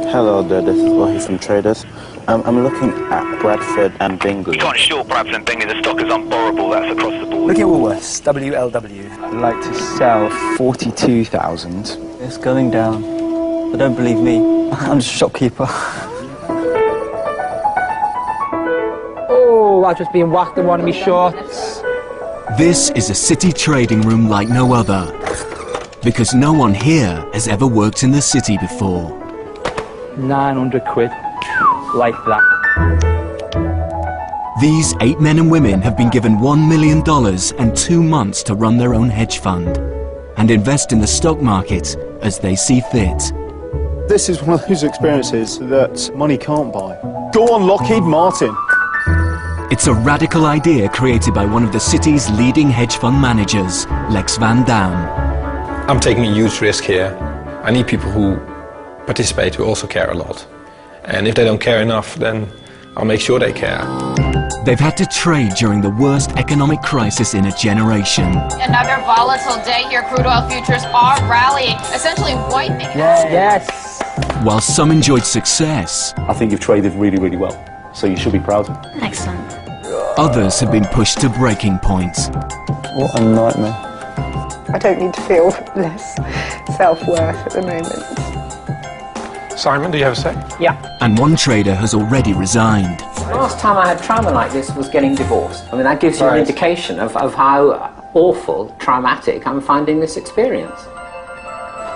Hello there, this is Wahi from Traders. I'm looking at Bradford and Bingley. We can't short Bradford and Bingley, the stock is unborrowable, that's across the board. Look at Woolworths, WLW. I'd like to sell 42,000. It's going down. But don't believe me, I'm just a shopkeeper. Oh, I've just been whacked in one of my shorts. This is a city trading room like no other, because no one here has ever worked in the city before. 900 quid, like that. These 8 men and women have been given $1 million and 2 months to run their own hedge fund and invest in the stock market as they see fit. This is one of those experiences that money can't buy. Go on, Lockheed Martin. It's a radical idea created by one of the city's leading hedge fund managers, Lex Van Dam. I'm taking a huge risk here. I need people who participate, who also care a lot. And if they don't care enough, then I'll make sure they care. They've had to trade during the worst economic crisis in a generation. Another volatile day here. Crude oil futures are rallying, essentially wiping out. Yes. While some enjoyed success, I think you've traded really, really well, so you should be proud. Excellent. others have been pushed to breaking point. What a nightmare. I don't need to feel less self-worth at the moment. Simon, do you have a say? Yeah. And one trader has already resigned. Last time I had trauma like this was getting divorced. I mean, that gives you an indication of how awful, traumatic I'm finding this experience.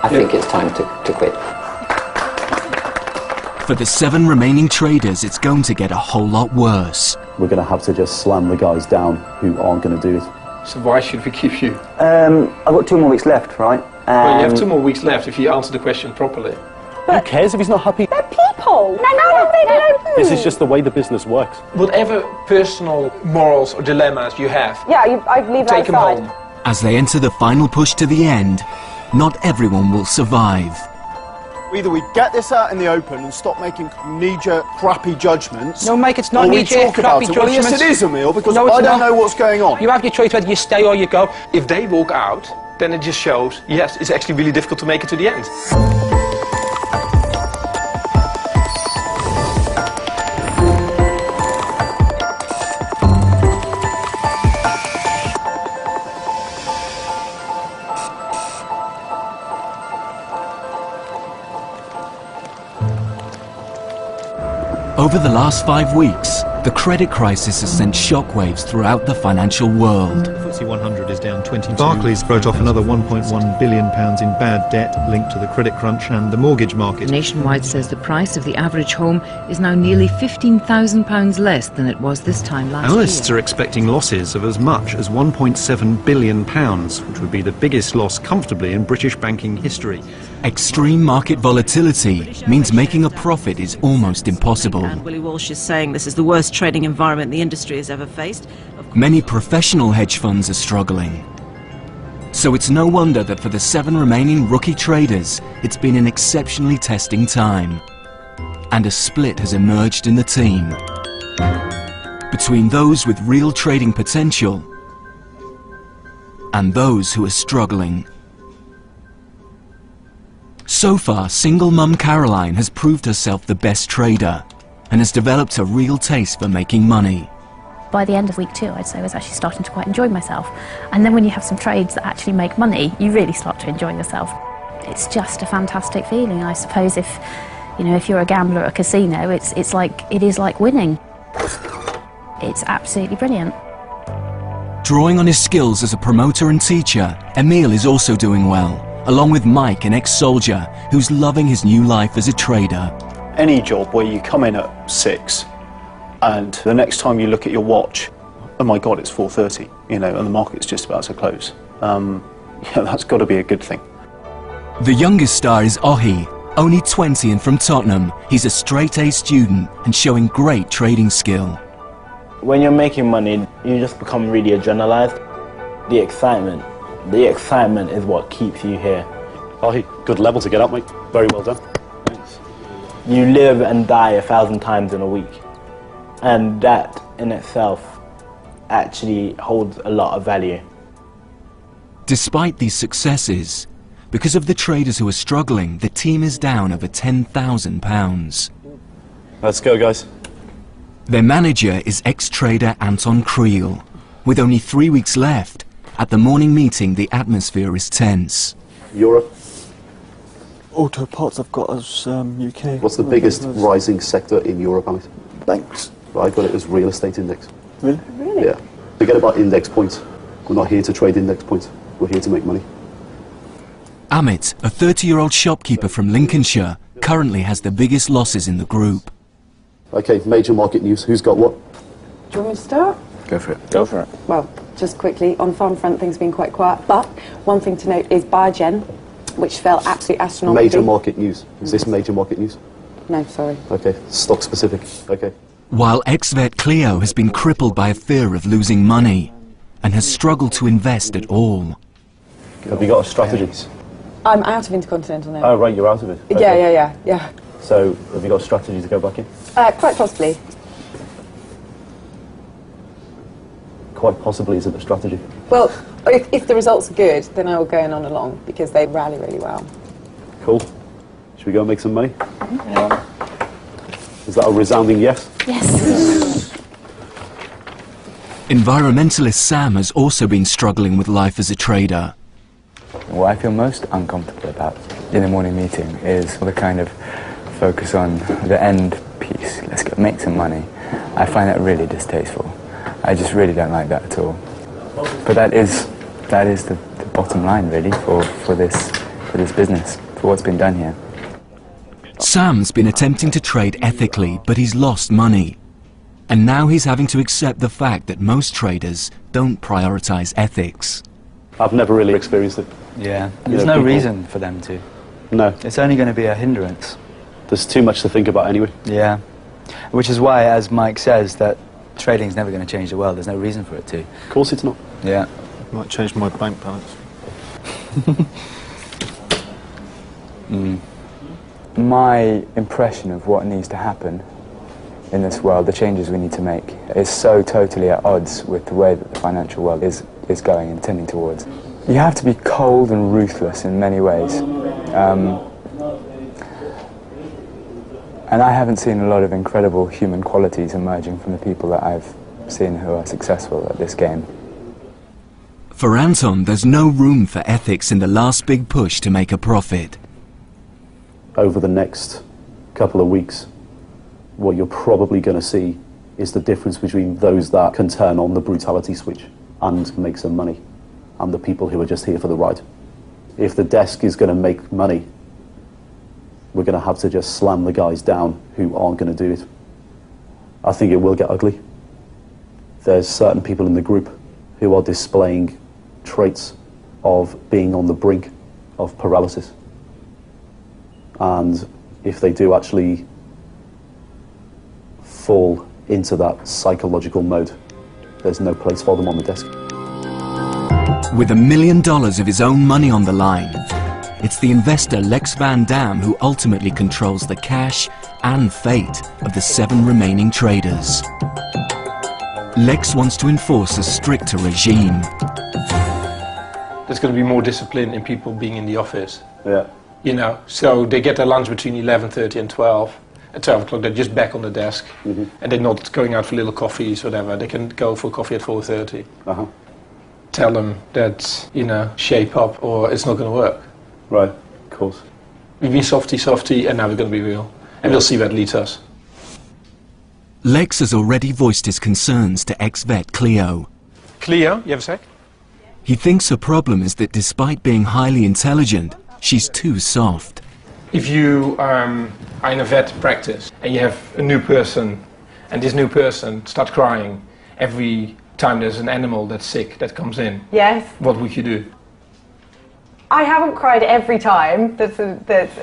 I think it's time to quit. For the 7 remaining traders, it's going to get a whole lot worse. We're going to have to just slam the guys down who aren't going to do it. So why should we keep you? I've got 2 more weeks left, right? Well, you have 2 more weeks left if you answer the question properly. Who cares if he's not happy? They're people! No, they don't. This is just the way the business works. Whatever personal morals or dilemmas you have, Yeah, I'd leave take them outside. home. As they enter the final push to the end, not everyone will survive. Either we get this out in the open and stop making knee-jerk, crappy judgments. No, Mike, it's not or we knee-jerk, talk about crappy it. Well, yes, judgments. it is, Emil, because No, it's I don't not. know what's going on. You have your choice whether you stay or you go. If they walk out, then it just shows, yes, it's actually really difficult to make it to the end. Over the last 5 weeks, the credit crisis has sent shockwaves throughout the financial world. FTSE 100 is down 22. Barclays wrote off another £1.1 billion in bad debt linked to the credit crunch and the mortgage market. Nationwide says the price of the average home is now nearly £15,000 less than it was this time last year. Analysts are expecting losses of as much as £1.7 billion, which would be the biggest loss comfortably in British banking history. Extreme market volatility means making a profit is almost impossible. And Willie Walsh is saying this is the worst trading environment the industry has ever faced. Many professional hedge funds are struggling. So it's no wonder that for the 7 remaining rookie traders, it's been an exceptionally testing time. And a split has emerged in the team between those with real trading potential and those who are struggling. So far, single mum Caroline has proved herself the best trader and has developed a real taste for making money. By the end of week 2, I'd say I was actually starting to quite enjoy myself. And then when you have some trades that actually make money, you really start to enjoy yourself. It's just a fantastic feeling. I suppose if you're a gambler at a casino, it is like winning. It's absolutely brilliant. Drawing on his skills as a promoter and teacher, Emil is also doing well, along with Mike, an ex-soldier who's loving his new life as a trader. Any job where you come in at 6 and the next time you look at your watch, oh my God, it's 4:30, and the market's just about to close. That's got to be a good thing. The youngest star is Ohi, only 20 and from Tottenham. He's a straight-A student and showing great trading skill. When you're making money, you just become really adrenalized. The excitement is what keeps you here. Oh, good level to get up, mate. Very well done. Thanks. You live and die 1,000 times in a week. And that in itself actually holds a lot of value. Despite these successes, Because of the traders who are struggling, the team is down over £10,000. Let's go, guys. Their manager is ex-trader Anton Creel. With only 3 weeks left, at the morning meeting the atmosphere is tense. Europe. Auto parts I've got as UK. What's the biggest rising sector in Europe, Alex? Banks. I got it as real estate index. Really? Really? Yeah. Forget about index points. We're not here to trade index points. We're here to make money. Amit, a 30-year-old shopkeeper from Lincolnshire, currently has the biggest losses in the group. Okay, major market news. Who's got what? Do you want me to start? Go for it. Go for it. Well, just quickly, on farm front, things have been quite quiet, but one thing to note is Biogen, which fell absolutely astronomically. Major market news. Is this major market news? No, sorry. Okay, stock specific. Okay. While ex-vet Cleo has been crippled by a fear of losing money and has struggled to invest at all. Have you got a strategy? I'm out of Intercontinental now. Oh, right, you're out of it. Okay. Yeah. So, have you got a strategy to go back in? Quite possibly. Quite possibly isn't a strategy. Well, if the results are good, then I will go in on along, because they rally really well. Cool. Should we go and make some money? Yeah. Is that a resounding yes? Yes. Environmentalist Sam has also been struggling with life as a trader. What I feel most uncomfortable about in the morning meeting is the kind of focus on the end piece. Let's go make some money. I find that really distasteful. I just really don't like that at all. But that is the bottom line, really, for this business, for what's been done here. Sam's been attempting to trade ethically, but he's lost money. And now he's having to accept the fact that most traders don't prioritize ethics. I've never really experienced it. Yeah, there's no reason for them to. No. It's only going to be a hindrance. There's too much to think about anyway. Yeah. Which is why, as Mike says, that trading's never going to change the world. There's no reason for it to. Of course it's not. Yeah. Might change my bank balance. My impression of what needs to happen in this world, the changes we need to make, is so totally at odds with the way that the financial world is going and tending towards. You have to be cold and ruthless in many ways. And I haven't seen a lot of incredible human qualities emerging from the people that I've seen who are successful at this game. For Anton, there's no room for ethics in the last big push to make a profit. Over the next couple of weeks, what you're probably going to see is the difference between those that can turn on the brutality switch and make some money, and the people who are just here for the ride. If the desk is going to make money, we're going to have to just slam the guys down who aren't going to do it. I think it will get ugly. There's certain people in the group who are displaying traits of being on the brink of paralysis. And if they do actually fall into that psychological mode, there's no place for them on the desk. With $1 million of his own money on the line, it's the investor Lex Van Dam who ultimately controls the cash and fate of the 7 remaining traders. Lex wants to enforce a stricter regime. There's going to be more discipline in people being in the office. Yeah. You know, so they get their lunch between 11:30 and 12. At 12 o'clock, they're just back on the desk, and they're not going out for little coffees, whatever. They can go for coffee at 4:30. Tell them that, you know, shape up or it's not going to work. Right, of course. We've been softy, and now we're going to be real. And we'll see where it leads us. Lex has already voiced his concerns to ex-vet Cleo. Cleo, you have a sec? He thinks her problem is that despite being highly intelligent, she's too soft. If you are in a vet practice and you have a new person, and this new person starts crying every time there's an animal that's sick that comes in, Yes. what would you do? I haven't cried every time.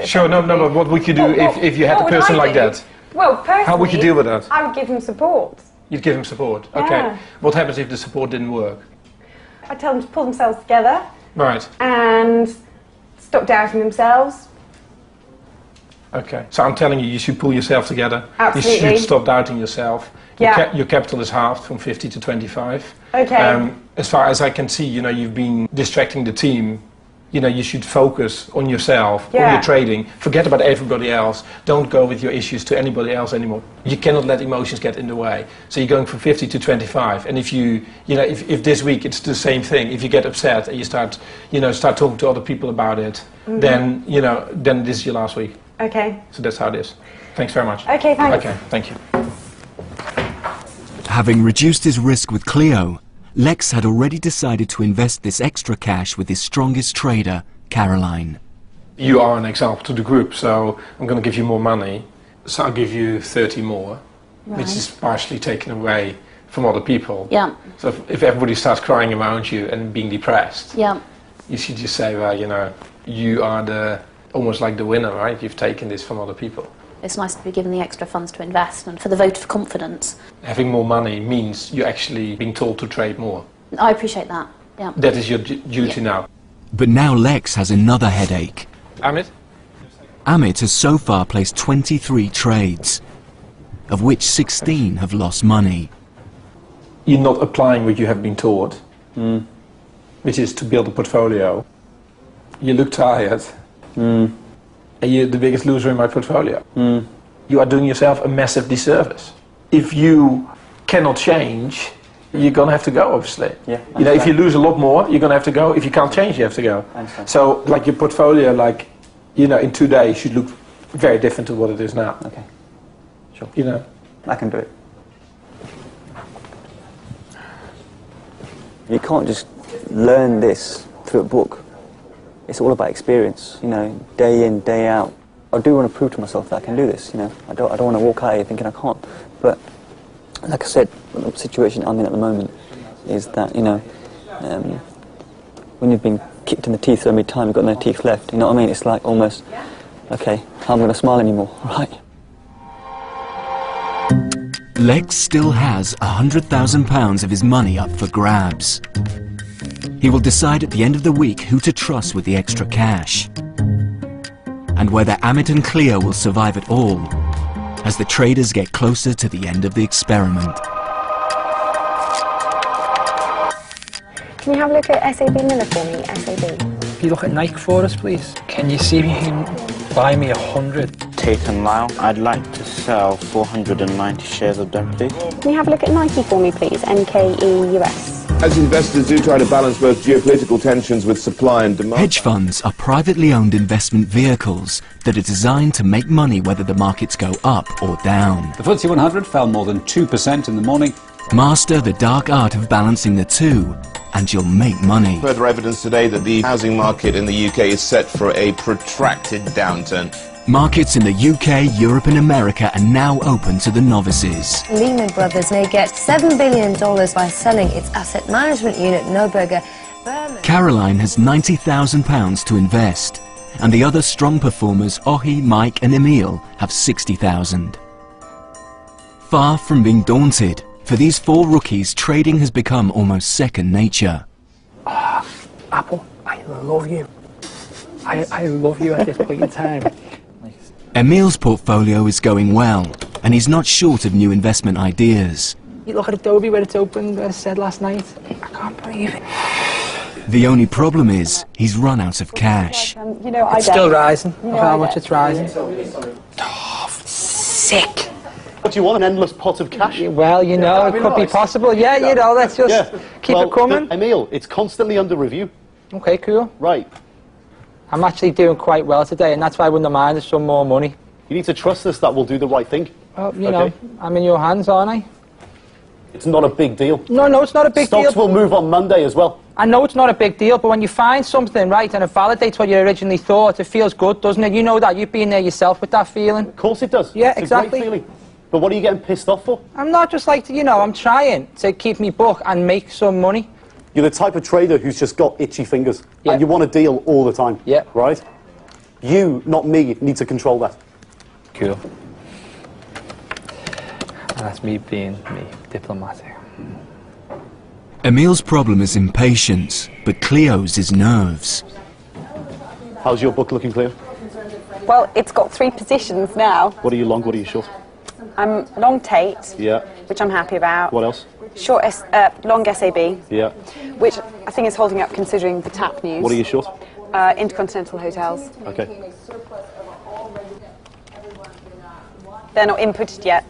Sure, no, but what would you do if you had a person like that? Well, personally, how would you deal with that? I would give him support. You'd give him support? Yeah. Okay. What happens if the support didn't work? I'd tell them to pull themselves together. Right. And stop doubting themselves. Okay. So I'm telling you, you should pull yourself together. Absolutely. You should stop doubting yourself. Yeah. Your capital is halved from 50 to 25. Okay. As far as I can see, you know, you've been distracting the team You know, you should focus on yourself, on Yeah. your trading. Forget about everybody else. Don't go with your issues to anybody else anymore. You cannot let emotions get in the way. So you're going from 50 to 25. And if if this week it's the same thing, if you get upset and you start talking to other people about it, then this is your last week. Okay. So that's how it is. Thanks very much. Okay, thanks. Okay, thank you. Having reduced his risk with Cleo, Lex had already decided to invest this extra cash with his strongest trader, Caroline. You are an example to the group, so I'm going to give you more money. So I'll give you 30 more, which is partially taken away from other people. Yeah. So if everybody starts crying around you and being depressed, Yeah. you should just say, well, you are almost like the winner, right? You've taken this from other people. It's nice to be given the extra funds to invest and for the vote of confidence. Having more money means you're actually being told to trade more. I appreciate that, yeah. That is your duty now. But now Lex has another headache. Amit? Amit has so far placed 23 trades, of which 16 have lost money. You're not applying what you have been taught, which is to build a portfolio. You look tired. And you're the biggest loser in my portfolio. You are doing yourself a massive disservice. If you cannot change, you're going to have to go, obviously. Yeah, if you lose a lot more, you're going to have to go. If you can't change, you have to go. So, like your portfolio, in 2 days should look very different to what it is now. Okay, sure. I can do it. You can't just learn this through a book. It's all about experience, day in, day out. I do want to prove to myself that I can do this, I don't want to walk out here thinking I can't. But, like I said, the situation I'm in at the moment is that, when you've been kicked in the teeth so many times, you've got no teeth left, you know what I mean? It's like almost, okay, how am I going to smile anymore, right? Lex still has £100,000 of his money up for grabs. He will decide at the end of the week who to trust with the extra cash, and whether Amit and Cleo will survive at all as the traders get closer to the end of the experiment. Can you have a look at SAB Miller for me, SAB? Can you look at Nike for us, please? Can you see if you can buy me 100? Tate and Lyle, I'd like to sell 490 shares of them, please. Can you have a look at Nike for me, please? NKE US. As investors do try to balance both geopolitical tensions with supply and demand. Hedge funds are privately owned investment vehicles that are designed to make money whether the markets go up or down. The FTSE 100 fell more than 2% in the morning. Master the dark art of balancing the two, and you'll make money. Further evidence today that the housing market in the UK is set for a protracted downturn. Markets in the UK, Europe and America are now open to the novices. Lehman Brothers may get $7 billion by selling its asset management unit, Neuberger Berman. Caroline has £90,000 to invest, and the other strong performers, Ohi, Mike and Emil, have £60,000. Far from being daunted, for these four rookies, trading has become almost second nature. Apple, I love you. I love you at this point in time. Emil's portfolio is going well, and he's not short of new investment ideas. You look at Adobe where it's opened, as I said last night. I can't believe it. The only problem is, he's run out of cash. It's still rising. Look how much it's rising. Sick. What do you want, an endless pot of cash? Well, it could be possible. Yeah, let's just keep it coming. Emil, it's constantly under review. Okay, cool. Right. I'm actually doing quite well today, and that's why I wouldn't mind there's some more money. You need to trust us that we'll do the right thing. Well, know, I'm in your hands, aren't I? It's not a big deal. No, it's not a big deal. Stocks will move on Monday as well. I know it's not a big deal, but when you find something, right, and it validates what you originally thought, it feels good, doesn't it? You know that. You've been there yourself with that feeling. Of course it does. Yeah, it's exactly. A great feeling. But what are you getting pissed off for? I'm not just like, I'm trying to keep me book and make some money. You're the type of trader who's just got itchy fingers. Yeah. And you want a deal all the time. Yeah. Right? You, not me, need to control that. Cool. And that's me being diplomatic. Emil's problem is impatience, but Cleo's is nerves. How's your book looking, Cleo? Well, it's got 3 positions now. What are you long, what are you short? I'm long Tate, yeah, which I'm happy about. What else? Long SAB, yeah, which I think is holding up considering the TAP news. What are you short? Intercontinental hotels. Okay. They're not inputted yet.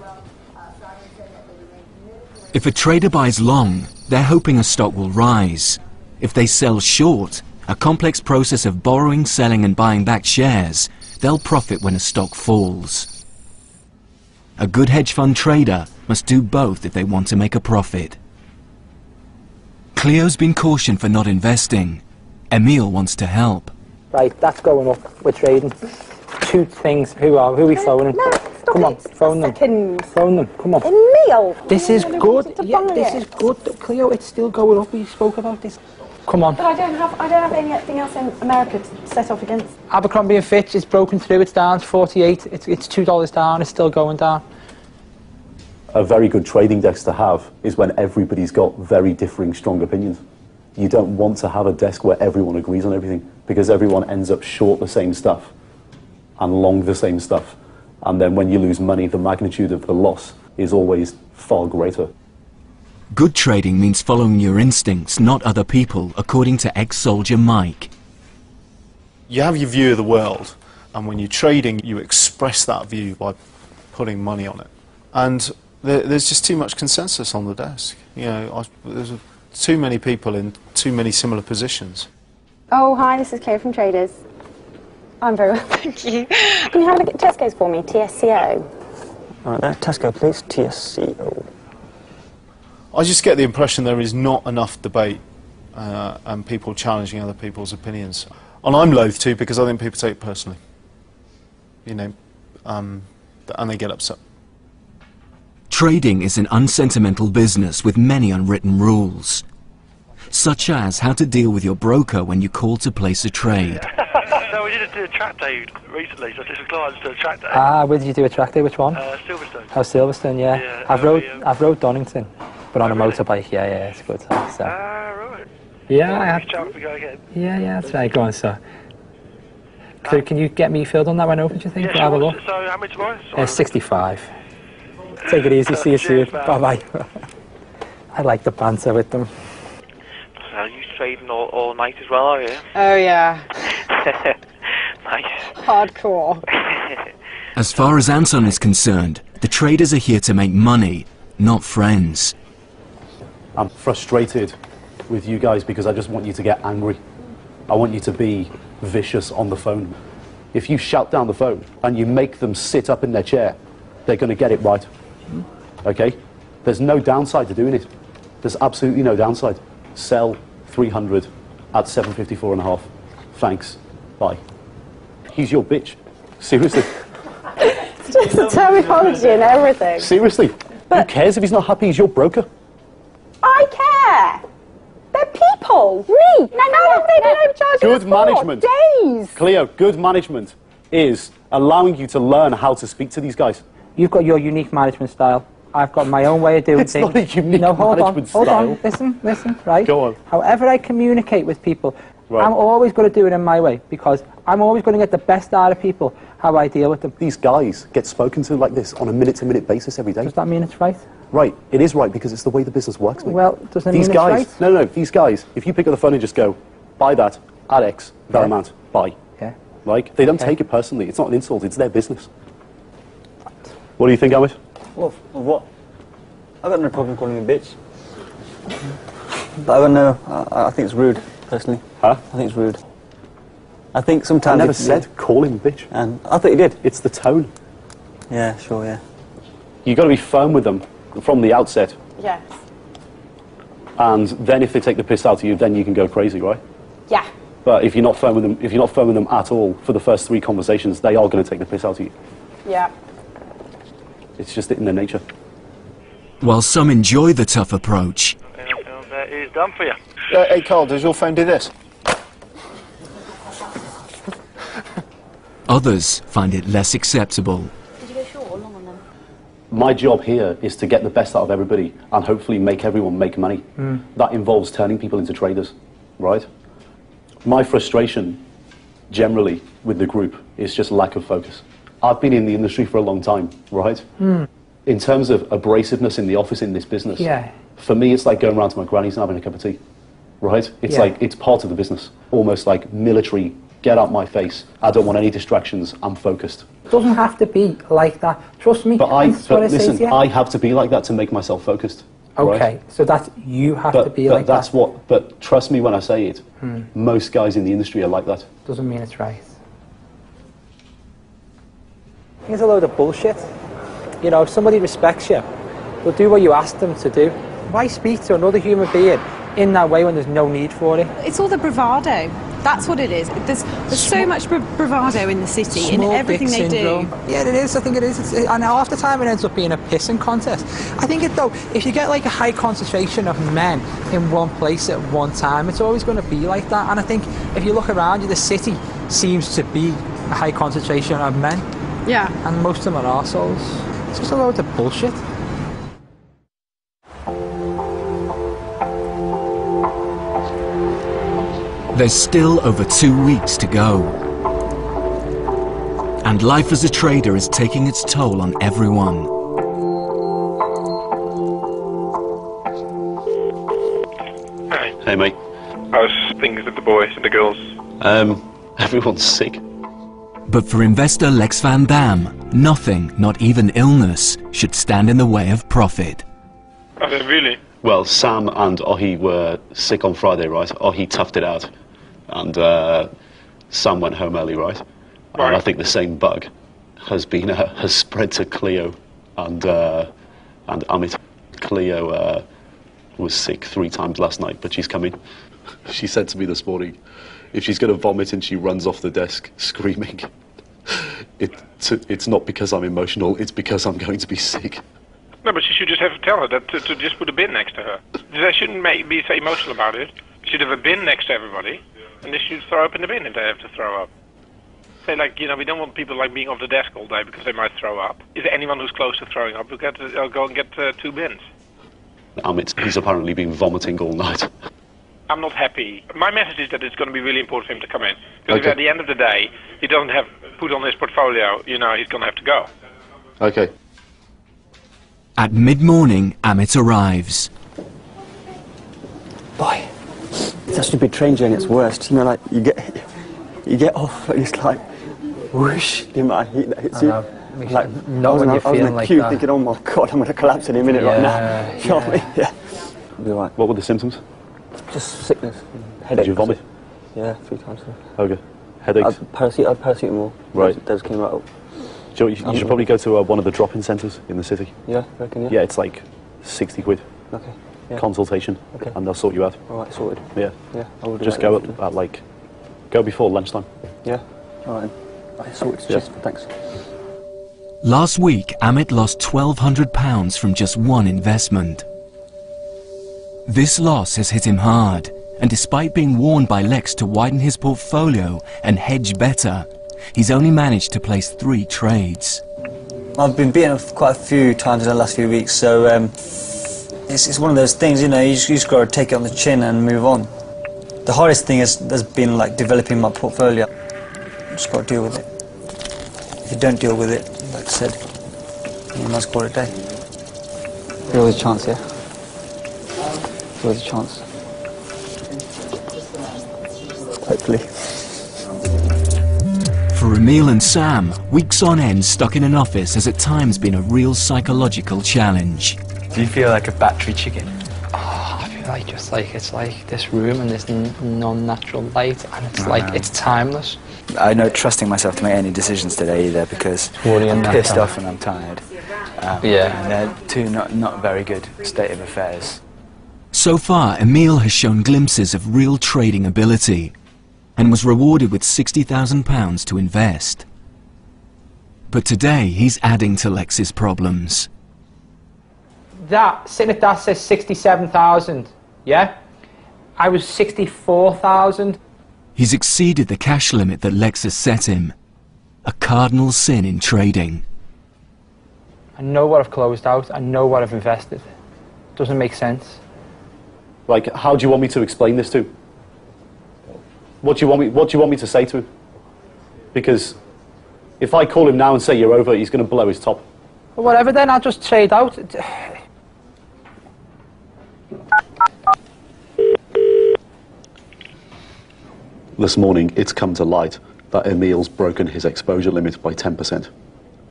If a trader buys long, they're hoping a stock will rise. If they sell short, a complex process of borrowing, selling and buying back shares, they'll profit when a stock falls. A good hedge fund trader must do both if they want to make a profit. Cleo's been cautioned for not investing. Emil wants to help. Right, that's going up. We're trading. Two things. Who are we phoning? No, come on, phone them. Phone them. Come on. Emil! This is good. Yeah, this is good. Cleo, it's still going up. We spoke about this. Come on. But I don't have anything else in America to set off against. Abercrombie and Fitch is broken through. It's down to 48. It's $2 down. It's still going down. A very good trading desk to have is when everybody's got very differing strong opinions. You don't want to have a desk where everyone agrees on everything, because everyone ends up short the same stuff and long the same stuff. And then when you lose money, the magnitude of the loss is always far greater. Good trading means following your instincts, not other people, according to ex-soldier Mike. You have your view of the world, and when you're trading, you express that view by putting money on it. And there's just too much consensus on the desk. You know, there's too many people in too many similar positions. Oh, hi, this is Cleo from Traders. I'm very well, thank you. Can you have a look at Tesco's for me, TSCO? All right, there, Tesco, please, TSCO. I just get the impression there is not enough debate and people challenging other people's opinions. And I'm loath to, because I think people take it personally. You know, and they get upset. Trading is an unsentimental business with many unwritten rules, such as how to deal with your broker when you call to place a trade. No, we did a track day recently, so I did some clients to a track day. Ah, where did you do a track day? Which one? Silverstone. Oh, Silverstone, yeah. I've rode Donington, but on a motorbike. Yeah, it's good. So. Right. Yeah, I have. Chance to go again. Yeah, that's right. Go on, sir. So can you get me filled on that one open, do you think? Yeah, Have a look. So how many tomorrow? 65. Take it easy. See you soon. Bye-bye. I like the banter with them. So you trading all night as well, are you? Oh, yeah. Nice. Hardcore. As far as Anton is concerned, the traders are here to make money, not friends. I'm frustrated with you guys because I just want you to get angry. I want you to be vicious on the phone. If you shout down the phone and you make them sit up in their chair, they're going to get it right. Okay? There's no downside to doing it. There's absolutely no downside. Sell 300 at 754.5. Thanks. Bye. He's your bitch. Seriously. It's just the terminology and everything. Seriously. Who cares if he's not happy? He's your broker. I care. They're people. Read. No, they don't charge Good management. Days. Cleo, good management is allowing you to learn how to speak to these guys. You've got your unique management style. I've got my own way of doing It's things. not a unique hold management on, style. Hold on, listen, right? Go on. However I communicate with people, Right. I'm always going to do it in my way, because I'm always going to get the best out of people, how I deal with them. These guys get spoken to like this on a minute-to-minute basis every day. Does that mean it's right? Right, it is right because it's the way the business works, mate. Well, does it mean These it's guys, right? no, these guys, if you pick up the phone and just go, buy that, at X, that amount, buy. Yeah. Like, they don't take it personally. It's not an insult, it's their business. What do you think, Amit? Well, what? I've got no problem calling him a bitch. But I don't know, I think it's rude, personally. Huh? I think it's rude. I think sometimes... I never said call him a bitch. And I thought you did. It's the tone. Yeah, sure, yeah. You've got to be firm with them from the outset. Yes. And then if they take the piss out of you, then you can go crazy, right? Yeah. But if you're not firm with them, at all for the first 3 conversations, they are going to take the piss out of you. Yeah. It's just in their nature. While some enjoy the tough approach, That is done for you. Hey, Carl, does your phone do this? others find it less acceptable. Did you go short or long on them? My job here is to get the best out of everybody and hopefully make everyone make money. That involves turning people into traders, right? My frustration generally with the group is just lack of focus. I've been in the industry for a long time, right? In terms of abrasiveness in the office in this business, Yeah. for me it's like going around to my granny's and having a cup of tea. right? It's Yeah. like, it's part of the business. Almost like military, get out my face. I don't want any distractions, I'm focused. It doesn't have to be like that. Trust me. But that's what I say listen, to you. I have to be like that to make myself focused. Okay, right? so that's, you have to be like that's that. But trust me when I say it, most guys in the industry are like that. Doesn't mean it's right. I think it's a load of bullshit. You know, if somebody respects you, they'll do what you ask them to do. Why speak to another human being in that way when there's no need for it? It's all the bravado. That's what it is. There's so much bravado in the city, in everything they do. Yeah, it is. I think it is. And half the time it ends up being a pissing contest. I think it though, if you get like a high concentration of men in one place at one time, it's always going to be like that. And I think if you look around you, the city seems to be a high concentration of men. Yeah. And most of them are arseholes. It's just a load of bullshit. There's still over 2 weeks to go. And life as a trader is taking its toll on everyone. Hey. Hey, mate. How's things with the boys and the girls? Everyone's sick. But for investor Lex van Dam, nothing, not even illness, should stand in the way of profit. Are they really? Well, Sam and Ohi were sick on Friday, right? Ohi toughed it out. And Sam went home early, right? And I think the same bug has spread to Cleo and Amit. Cleo was sick 3 times last night, but she's coming. She said to me this morning, if she's going to vomit and she runs off the desk screaming, it's not because I'm emotional, it's because I'm going to be sick. No, but she should just have to tell her that to just put a bin next to her. They shouldn't be so emotional about it. She should have a bin next to everybody, and they should throw up in the bin if they have to throw up. Say, like, you know, we don't want people like being off the desk all day because they might throw up. Is there anyone who's close to throwing up? We'll go and get 2 bins. He's apparently been vomiting all night. I'm not happy. My message is that it's going to be really important for him to come in. Because if at the end of the day he doesn't have put on his portfolio, you know, he's going to have to go. Okay. At mid-morning, Amit arrives. Boy, it's a stupid train journey, it's worst. You know, like, you get off and it's like, whoosh, the amount of heat that hits you. Like, I was in a queue thinking, oh my God, I'm going to collapse any minute right now. You know what I mean? Yeah. I'll be right. What were the symptoms? Just sickness, headache. Did you vomit? Yeah, 3 times. Okay. Headaches? Paracetamol. Right. Those came out. You should probably go to one of the drop-in centres in the city. Yeah, I reckon, yeah? Yeah, it's like 60 quid. Okay. Yeah. Consultation. Okay. And they'll sort you out. Alright, sorted. Yeah. Yeah, I will do Just that. go at go before lunchtime. Yeah. Alright. Alright, sorted. Yeah. Cheers. Thanks. Last week, Amit lost £1,200 from just one investment. This loss has hit him hard, and despite being warned by Lex to widen his portfolio and hedge better, he's only managed to place 3 trades. I've been beaten quite a few times in the last few weeks, so it's one of those things, you know, you just got to take it on the chin and move on. The hardest thing has been like developing my portfolio. Just got to deal with it. If you don't deal with it, like I said, you must call it a day. There's always a chance, yeah? There's always a chance. Hopefully. For Emil and Sam, weeks on end stuck in an office has at times been a real psychological challenge. Do you feel like a battery chicken? Oh, I feel like it's like this room and this non-natural light, and it's like it's timeless. I know trusting myself to make any decisions today either because I'm pissed off and I'm tired. Yeah. And they're 2 not very good state of affairs. So far, Emil has shown glimpses of real trading ability and was rewarded with £60,000 to invest. But today, he's adding to Lex's problems. That, sitting at that says 67,000, yeah? I was 64,000. He's exceeded the cash limit that Lex has set him. A cardinal sin in trading. I know what I've closed out, I know what I've invested. Doesn't make sense. Like, how do you want me to explain this to him? What do you want me to say to him? Because if I call him now and say you're over, he's going to blow his top. Well, whatever then, I'll just trade out. this morning it's come to light that Emil's broken his exposure limit by 10%,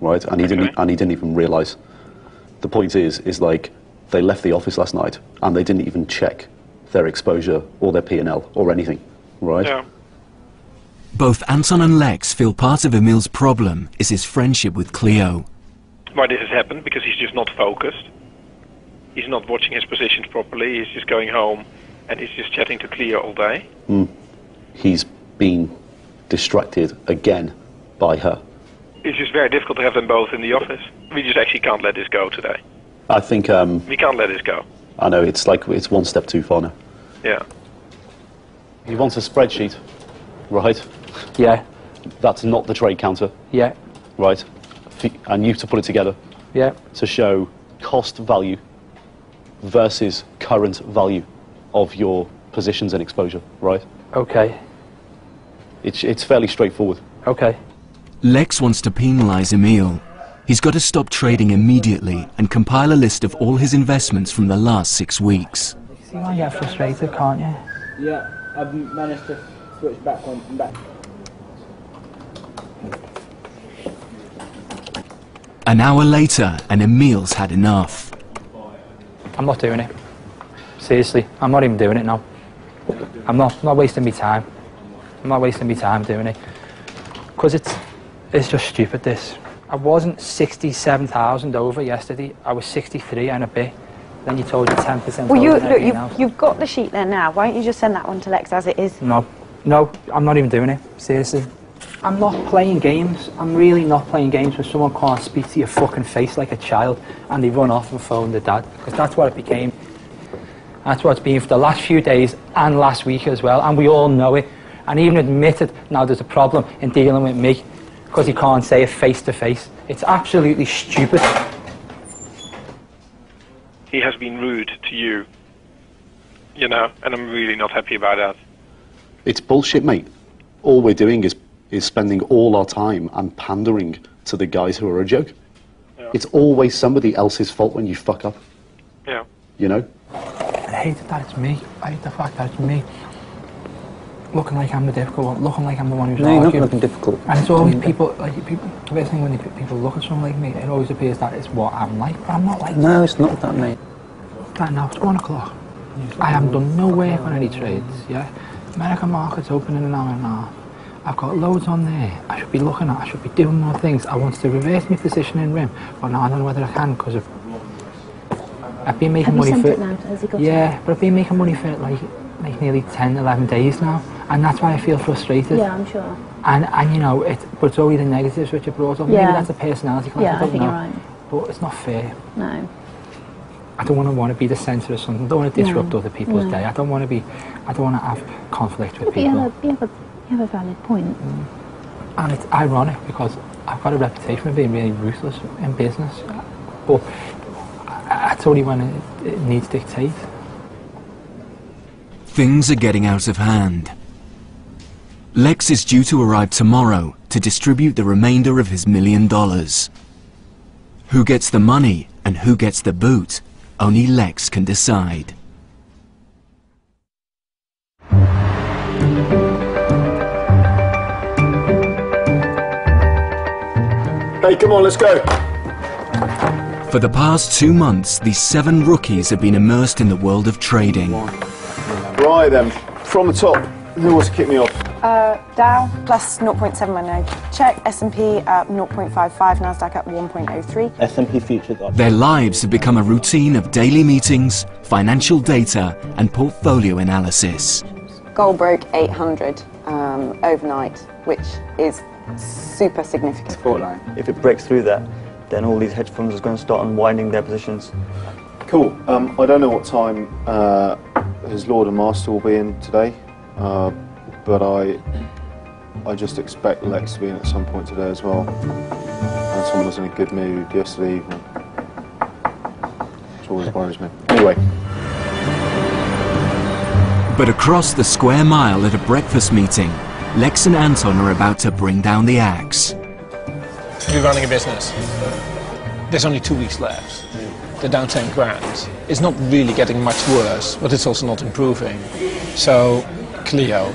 right? And he didn't even realise. The point is like they left the office last night and they didn't even check their exposure or their P&L or anything, right? Yeah. Both Anton and Lex feel part of Emil's problem is his friendship with Cleo. Why this has happened? Because he's just not focused. He's not watching his positions properly. He's just going home and he's just chatting to Cleo all day. He's been distracted again by her. It's just very difficult to have them both in the office. We just actually can't let this go today. I think we can't let this go. I know it's like it's one step too far now. Yeah. He wants a spreadsheet, right? Yeah. That's not the trade counter. Yeah. Right. And you to put it together. Yeah. To show cost value versus current value of your positions and exposure, right? Okay. It's fairly straightforward. Okay. Lex wants to penalise Emil. He's got to stop trading immediately and compile a list of all his investments from the last 6 weeks. See why you get frustrated, can't you? Yeah, I've managed to switch back on back. An hour later, and Emil's had enough. I'm not doing it. Seriously, I'm not even doing it now. I'm not wasting my time. I'm not wasting my time doing it. Because it's just stupid, this. I wasn't 67,000 over yesterday. I was 63 and a bit. Then you told me 10% Well, look, you've got the sheet there now. Why don't you just send that one to Lex as it is? No, I'm not even doing it. Seriously. I'm not playing games. I'm really not playing games when someone can't speak to your fucking face like a child and they run off and phone their dad. Because that's what it became. That's what it's been for the last few days and last week as well. And we all know it. And even admitted now there's a problem in dealing with me because he can't say it face to face. It's absolutely stupid. He has been rude to you, you know, and I'm really not happy about that. It's bullshit, mate. All we're doing is spending all our time and pandering to the guys who are a joke. Yeah. It's always somebody else's fault when you fuck up. Yeah. You know? I hate that it's me. I hate the fact that it's me. Looking like I'm the difficult one, looking like I'm the one who's No, you're not arguing. looking difficult. And it's always people, like, people, the best thing when people look at someone like me, it always appears that it's what I'm like, but I'm not like No, it's not that, mate. that. Now, it's 1 o'clock. I haven't done no work on any trades, yeah? American market's open in an hour and a half. I've got loads on there. I should be looking at, I should be doing more things. I want to reverse my position in RIM, but now I don't know whether I can because of... I've been making money for... Yeah, but I've been making money for like nearly 10, 11 days now, and that's why I feel frustrated. Yeah, I'm sure. And you know, but it's only the negatives which are brought up. Yeah. Maybe that's a personality clash, Yeah, I think know. you're right. But it's not fair. No. I don't want to be the centre of something. I don't want to disrupt other people's day. I don't want to have conflict with people. You have a valid point. And it's ironic because I've got a reputation of being really ruthless in business, but that's only when it needs dictate. Things are getting out of hand. Lex is due to arrive tomorrow to distribute the remainder of his $1 million. Who gets the money and who gets the boot, only Lex can decide. Hey, come on, let's go. For the past 2 months, these 7 rookies have been immersed in the world of trading. Right then, from the top, who wants to kick me off? Dow plus 0.7 my node. Check. S&P at 0.55, Nasdaq at 1.03. S&P futures up. Their lives have become a routine of daily meetings, financial data, and portfolio analysis. Gold broke 800 overnight, which is super significant. If it breaks through that, then all these hedge funds are going to start unwinding their positions. Cool. I don't know what time his Lord and Master will be in today, but I just expect Lex to be in at some point today as well. And someone was in a good mood yesterday evening, which always worries me. Anyway. But across the square mile at a breakfast meeting, Lex and Anton are about to bring down the axe. We're running a business. There's only 2 weeks left. They're down 10 grand. It's not really getting much worse, but it's also not improving. So Cleo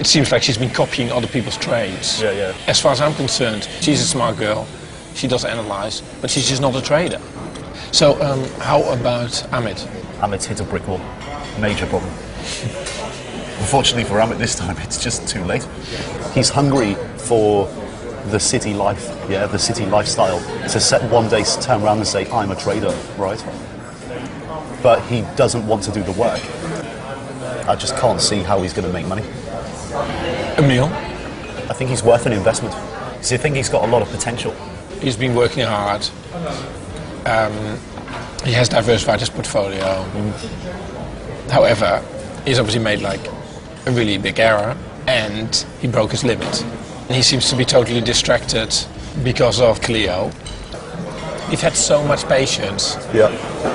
it seems like she's been copying other people's trades. Yeah, yeah. As far as I'm concerned, she's a smart girl. She does analyze, but she's just not a trader. So, how about Amit? Amit's hit a brick wall. Major problem. Unfortunately for Amit this time, it's just too late. He's hungry for the city life, yeah, the city lifestyle. To set one day turn around and say, I'm a trader, right? But he doesn't want to do the work. I just can't see how he's going to make money. Emil? I think he's worth an investment. Because I think he's got a lot of potential. He's been working hard. He has diversified his portfolio. However, he's obviously made like a really big error and he broke his limit. And he seems to be totally distracted because of Cleo. We've had so much patience. Yeah.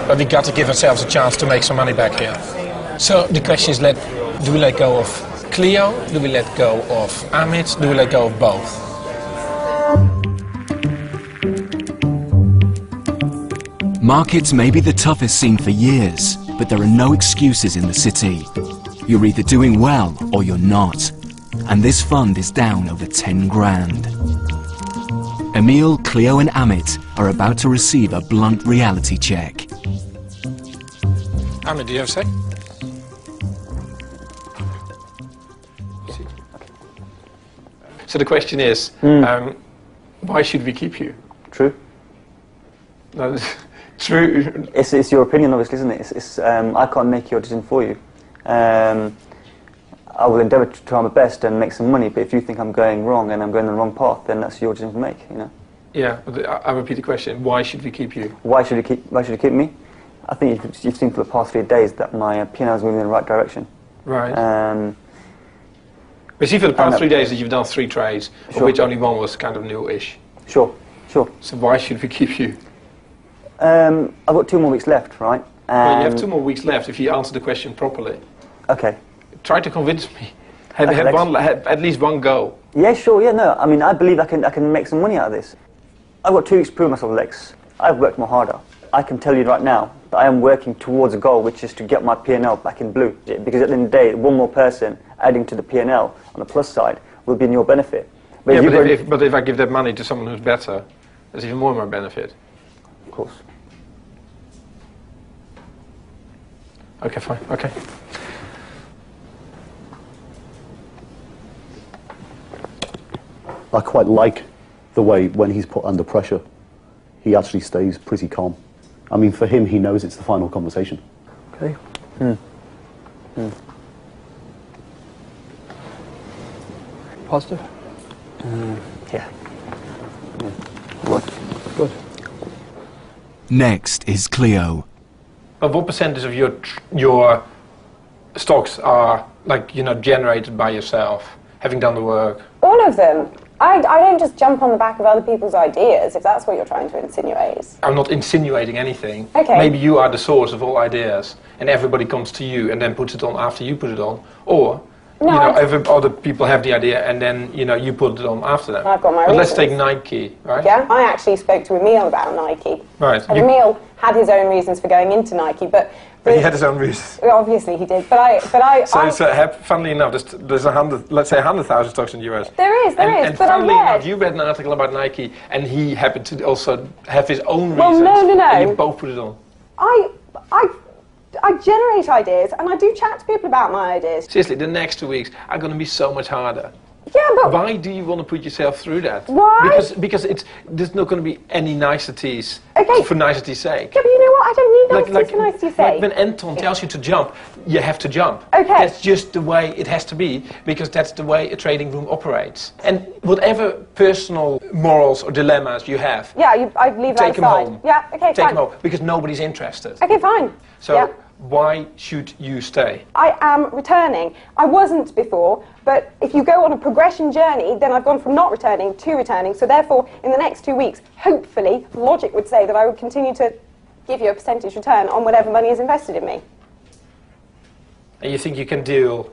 But we got to give ourselves a chance to make some money back here. So the question is, do we let go of Cleo? Do we let go of Amit? Do we let go of both? Markets may be the toughest scene for years, but there are no excuses in the city. You're either doing well or you're not. And this fund is down over 10 grand. Emil, Cleo and Amit are about to receive a blunt reality check. Amit, do you have a sec? So the question is, why should we keep you? True. No, true. It's your opinion, obviously, isn't it? I can't make your decision for you. I will endeavour to try my best and make some money, but if you think I'm going wrong and I'm going the wrong path, then that's your decision to make, you know. Yeah, but I repeat the question, why should we keep you? Why should you keep me? I think you've seen for the past 3 days that my P&L is moving in the right direction. Right. But see, for the past 3 days that you've done 3 trades, of which only one was kind of new-ish. Sure. So why should we keep you? I've got 2 more weeks left, right? Well, you have 2 more weeks left if you answer the question properly. Okay. Try to convince me. Have at least one go. Yeah, sure, yeah, no. I mean, I believe I can make some money out of this. I've got 2 weeks to prove myself, Lex. I've worked more harder. I can tell you right now that I am working towards a goal, which is to get my P&L back in blue. Because at the end of the day, one more person adding to the P&L on the plus side will be in your benefit. But if I give that money to someone who's better, there's even more benefit. Of course. Okay, fine. Okay. I quite like the way when he's put under pressure, he actually stays pretty calm. I mean, for him, he knows it's the final conversation. Okay. Positive? Yeah. Good. Next is Cleo. But what percentage of your stocks are generated by yourself, having done the work? All of them. I don't just jump on the back of other people's ideas, if that's what you're trying to insinuate. I'm not insinuating anything. Okay. Maybe you are the source of all ideas, and everybody comes to you and then puts it on after you put it on. Or, other people have the idea and then, you put it on after them. I've got my But let's reasons. take Nike, right? Yeah, I actually spoke to Emil about Nike. Right. And Emil had his own reasons for going into Nike, but he had his own reasons. Obviously he did, but I. Funnily enough, there's 100,000 stocks in the US. There is, and but funnily I read. enough, you read an article about Nike, and he happened to also have his own reasons. Well, no. And you both put it on. I generate ideas, and I do chat to people about my ideas. Seriously, the next 2 weeks are going to be so much harder. Yeah, but why do you want to put yourself through that? Why? Because there's not going to be any niceties for nicety's sake. Yeah, but you know what? I don't need niceties for nicety's sake. Like when Anton tells you to jump, you have to jump. Okay. That's just the way it has to be, because that's the way a trading room operates. And whatever personal morals or dilemmas you have, I'd leave that take them aside. home. Yeah, okay, Take fine. them home, because nobody's interested. Okay, fine. So why should you stay? I am returning. I wasn't before, but if you go on a progression journey, then I've gone from not returning to returning. So therefore, in the next 2 weeks, hopefully, logic would say that I would continue to give you a percentage return on whatever money is invested in me. And you think you can deal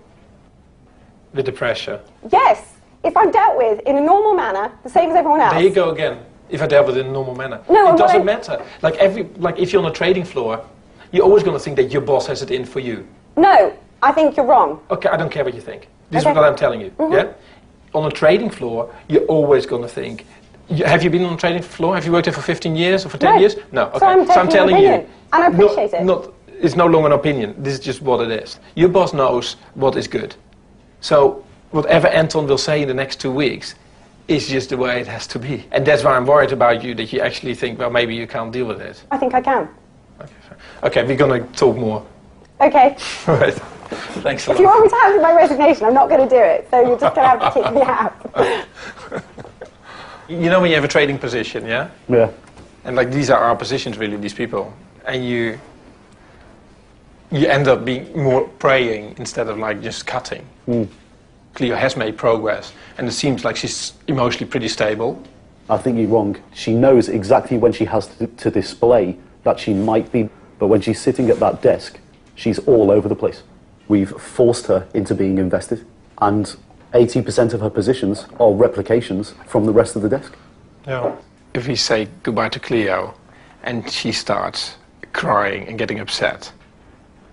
with the pressure? Yes, if I'm dealt with in a normal manner, the same as everyone else. There you go again. If I dealt with it in a normal manner. No, it doesn't matter. Like if you're on a trading floor, you're always going to think that your boss has it in for you. No, I think you're wrong. Okay, I don't care what you think. This is what I'm telling you. Yeah. On a trading floor, you're always going to think. Have you been on a trading floor? Have you worked there for 15 years or for 10 years? No. Okay. So I'm telling you, and I appreciate it. It's no longer an opinion. This is just what it is. Your boss knows what is good. So whatever Anton will say in the next 2 weeks is just the way it has to be. And that's why I'm worried about you, that you actually think, well, maybe you can't deal with it. I think I can. Okay, we're going to talk more. Okay. All right. Thanks a lot. If you want me to hand in my resignation, I'm not going to do it. So you're just going to have to kick me out. You know when you have a trading position, yeah? Yeah. And like these are our positions, really, these people. And you end up being more praying instead of like just cutting. Cleo has made progress, and it seems like she's emotionally pretty stable. I think you're wrong. She knows exactly when she has to display that she might be, but when she's sitting at that desk, she's all over the place. We've forced her into being invested, and 80% of her positions are replications from the rest of the desk. Yeah. If we say goodbye to Cleo, and she starts crying and getting upset,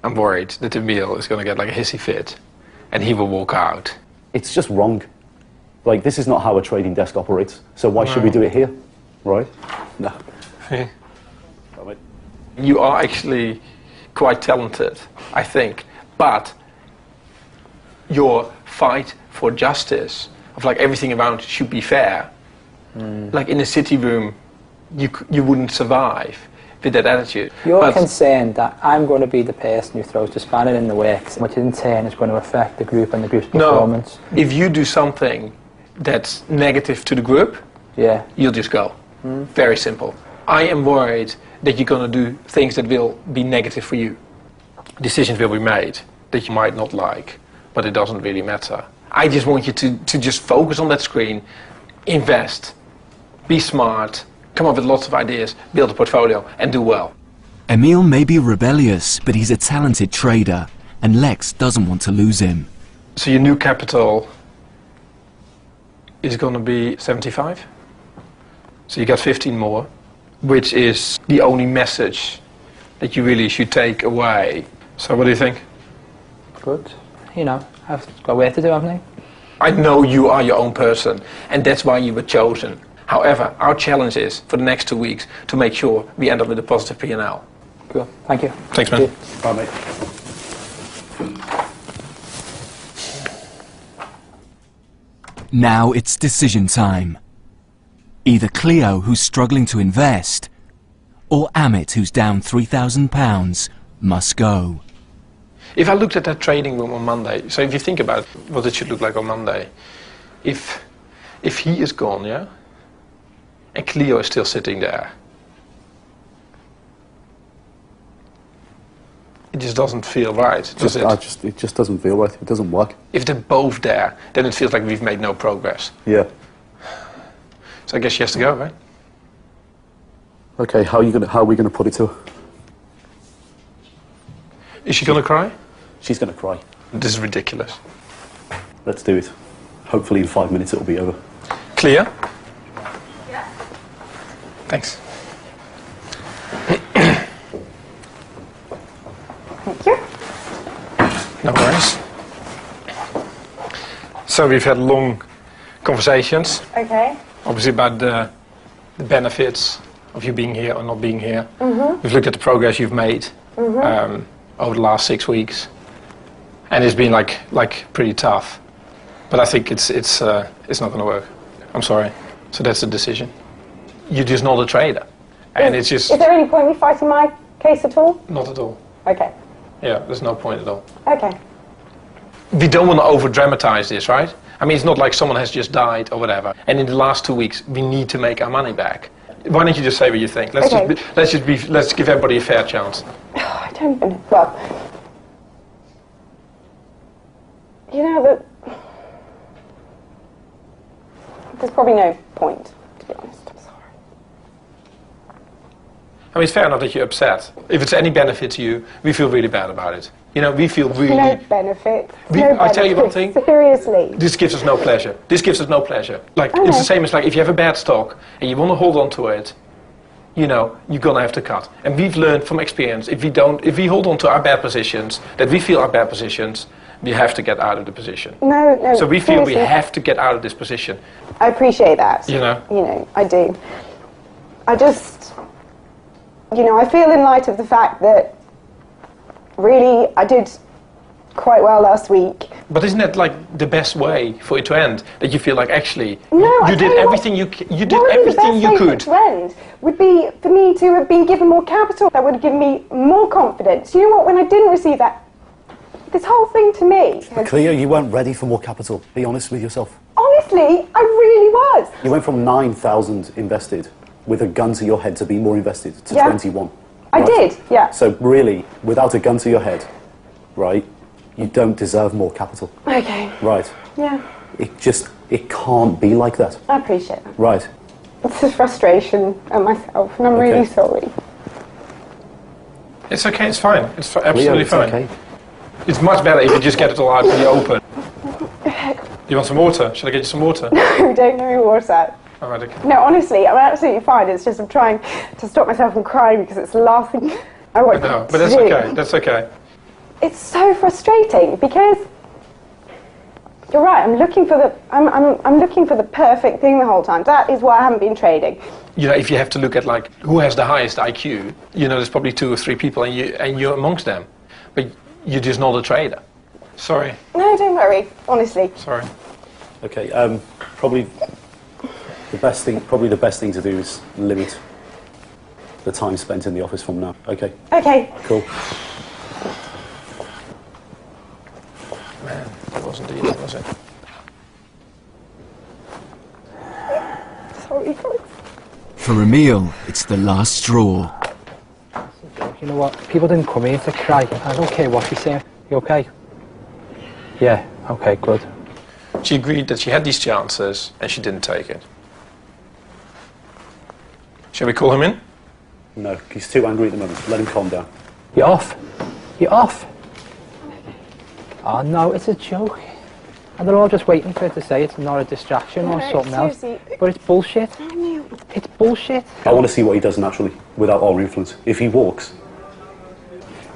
I'm worried that Emil is going to get like a hissy fit, and he will walk out. It's just wrong. Like, this is not how a trading desk operates, so why should we do it here, right? No. You are actually quite talented, I think, but your fight for justice, of like everything around should be fair, like in a city room, you wouldn't survive with that attitude. You're concerned that I'm going to be the person who throws the spanner in the works, which in turn is going to affect the group and the group's performance. No, if you do something that's negative to the group, you'll just go. Very simple. I am worried that you're going to do things that will be negative for you. Decisions will be made that you might not like, but it doesn't really matter. I just want you to just focus on that screen, invest, be smart, come up with lots of ideas, build a portfolio, and do well. Emil may be rebellious, but he's a talented trader, and Lex doesn't want to lose him. So your new capital is going to be 75? So you got 15 more, which is the only message that you really should take away. So what do you think? Good. You know, I've got work to do, haven't I? I know you are your own person, and that's why you were chosen. However, our challenge is, for the next 2 weeks, to make sure we end up with a positive P&L. Cool. Thank you. Thanks, man. Bye, mate. Now it's decision time. Either Cleo, who's struggling to invest, or Amit, who's down £3,000, must go. If I looked at that trading room on Monday, so if you think about what it should look like on Monday, if he is gone, yeah, and Cleo is still sitting there, it just doesn't feel right, does it? It just doesn't feel right. It doesn't work. If they're both there, then it feels like we've made no progress. Yeah. So I guess she has to go, right? Okay, how are we gonna put it to her? Is she gonna cry? She's gonna cry. This is ridiculous. Let's do it. Hopefully in 5 minutes it'll be over. Clear? Yeah. Thanks. Thank you. No worries. So we've had long conversations. Okay. Obviously about the benefits of you being here or not being here. Mm-hmm. We've looked at the progress you've made over the last 6 weeks, and it's been like pretty tough. But I think it's not going to work. I'm sorry. So that's the decision. You're just not a trader, and it's just. Is there any point in me fighting my case at all? Not at all. Okay. Yeah, there's no point at all. Okay. We don't want to over-dramatize this, right? I mean, it's not like someone has just died or whatever. And in the last 2 weeks, we need to make our money back. Why don't you just say what you think? Let's give everybody a fair chance. I don't even. Well, you know that there's probably no point, to be honest. I'm sorry. I mean, it's fair enough that you're upset. If it's any benefit to you, we feel really bad about it. You know, we feel really. No benefit. I tell you one thing. Seriously. This gives us no pleasure. This gives us no pleasure. Like, it's the same as like if you have a bad stock and you want to hold on to it, you know, you're gonna have to cut. And we've learned from experience, if we hold on to our bad positions, that we feel are bad positions, We have to get out of the position. No, no. So we feel we seriously. have to get out of this position. I appreciate that. You know, I do. I just, I feel in light of the fact that really I did quite well last week. But isn't that like the best way for it to end? That you feel like actually No, you did everything you did everything you could. To end would be for me to have been given more capital. That would have given me more confidence. You know what? When I didn't receive that, this whole thing to me. Cleo, you weren't ready for more capital. Be honest with yourself. Honestly, I really was. You went from 9,000 invested with a gun to your head to be more invested to 21. I did, yeah. So really, without a gun to your head, right, you don't deserve more capital. Okay. Right. Yeah. It can't be like that. I appreciate that. Right. It's a frustration at myself, and I'm really sorry. It's okay. It's fine. It's absolutely it's fine. okay. It's much better if you just get it all out in the open. You want some water? Should I get you some water? No, don't know me water. All right, okay. No, honestly, I'm absolutely fine. It's just I'm trying to stop myself from crying because it's the last thing I want No, to but that's do. okay. That's okay. It's so frustrating because you're right. I'm looking for the perfect thing the whole time. That is why I haven't been trading. You know, if you have to look at like who has the highest IQ, you know, there's probably 2 or 3 people, and you're amongst them, but you're just not a trader. Sorry. No, don't worry. Honestly. Sorry. Okay. Probably the best thing to do is limit the time spent in the office from now. Okay. Okay. Cool. Man, that wasn't easy, was it? Sorry, guys. For Emil, it's the last straw. You know what? People didn't come here to cry. I don't care what you're saying. You okay? Yeah, okay, good. She agreed that she had these chances and she didn't take it. Shall we call him in? No, he's too angry at the moment. Let him calm down. You're off. You're off. Oh no, it's a joke. And they're all just waiting for her to say it's not a distraction or something else. But it's bullshit. It's bullshit. I want to see what he does naturally, without our influence. If he walks.